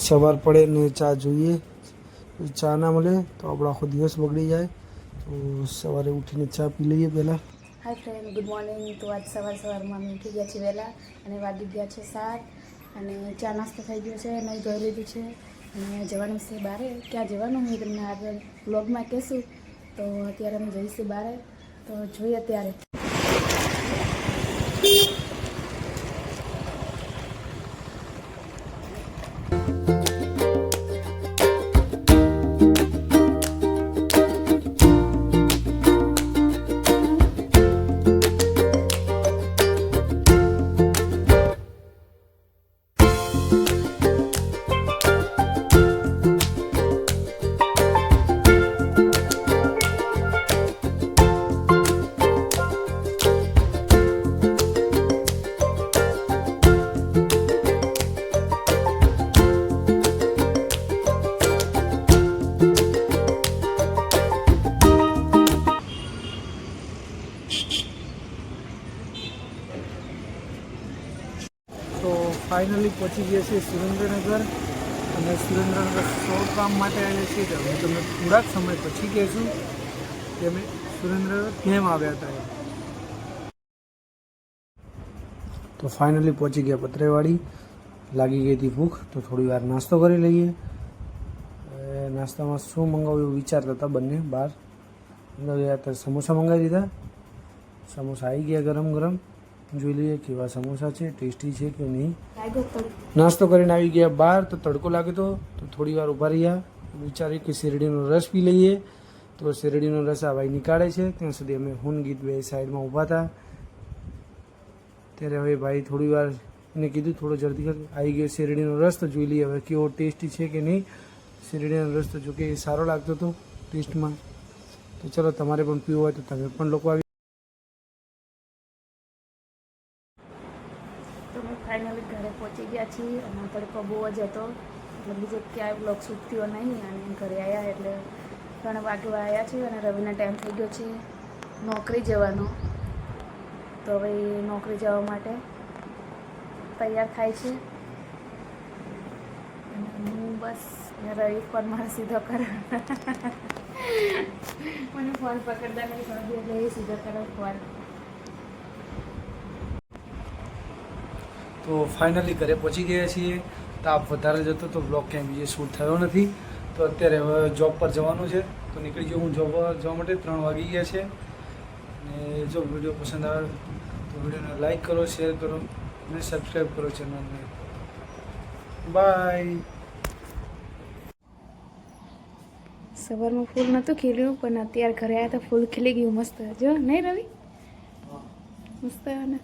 સવાર પડે ને ચા જોઈએ, ચા ના મળે તો આપણો આખો દિવસ બગડી જાય. તો સવારે ઉઠીને ચા પી લઈએ પહેલાં. Hi friend, good morning. તો આજ સવારમાં અમે ઉઠી ગયા છીએ વહેલા અને વાગી ગયા છે 7 અને ચા નાસ્તો થઈ ગયો છે, નહીં ધોઈ લીધું છે અને જવાનું છે બહાર. ક્યાં જવાનું હું તમને આગળ બ્લોગમાં કહેશું. તો અત્યારે અમે જઈશું બહાર, તો જોઈએ અત્યારે. તો ફાઇનલી પહોંચી ગયા છીએ સુરેન્દ્રનગર અને સુરેન્દ્રનગર 100 કામ માટે આવ્યા છીએ. હું તમને થોડાક સમય પછી કહેશું કે અમે સુરેન્દ્રનગર કેમ આવ્યા હતા. તો ફાઇનલી પહોંચી ગયા પતરેવાડી. લાગી ગઈ હતી ભૂખ, તો થોડી વાર નાસ્તો કરી લઈએ. નાસ્તામાં શું મંગાવ્યું એવું વિચારતા હતા બંને બહાર. તો સમોસા મંગાવી દીધા. સમોસા આવી ગયા ગરમ ગરમ. જોઈ લઈએ કેવા સમોસા છે, ટેસ્ટી છે કે નહીં. નાસ્તો કરીને આવી ગયા બહાર, તો તડકો લાગ્યો તો થોડી વાર ઊભા રહ્યા. વિચાર્યું કે શેરડીનો રસ પી લઈએ. તો શેરડીનો રસ આ ભાઈ નીકાળે છે, ત્યાં સુધી અમે હું ગીત બે સાઈડમાં ઊભા હતા. ત્યારે હવે ભાઈ થોડી વાર એને કીધું થોડો જલ્દી કર. આવી ગયો શેરડીનો રસ, તો જોઈ લઈએ હવે કેવો ટેસ્ટી છે કે નહીં. શેરડીનો રસ તો જોકે સારો લાગતો હતો ટેસ્ટમાં. તો ચલો, તમારે પણ પીવો હોય તો તમે પણ લોકો આવી. તો અમે ફાઇનલી ઘરે પહોંચી ગયા છીએ અને તડકો બહુ જ હતો, એટલે બીજે ક્યાંય બ્લોગ શૂટ થયો નહીં. અને ઘરે આવ્યા એટલે 3 વાગવા આવ્યા છીએ અને રવિના ટાઈમ થઈ ગયો છે નોકરી જવાનો. તો હવે નોકરી જવા માટે તૈયાર થાય છે અને હું બસ રવિ ફોન મારે સીધો કરો. મને ફોન પકડતા નહીં ભાભી, એટલે એ સીધો કરો ફોન. તો ફાઇનલી ઘરે પહોંચી ગયા છીએ. તાપ વધારે જતો તો બ્લોગ ક્યાંય બીજે શૂટ થયો નથી. તો અત્યારે હવે જોબ પર જવાનું છે, તો નીકળી ગયો હું જોબ જવા માટે. 3 વાગી ગયા છે. અને જો વિડીયો પસંદ આવે તો વિડીયોને લાઈક કરો, શેર કરો અને સબસ્ક્રાઈબ કરો ચેનલને. બાય. સવારમાં ફૂલ નહોતું ખીલ્યું, પણ અત્યારે ઘરે આવ્યા તો ફૂલ ખીલી ગયું મસ્ત. જો નહીં રવિ, મસ્ત ને.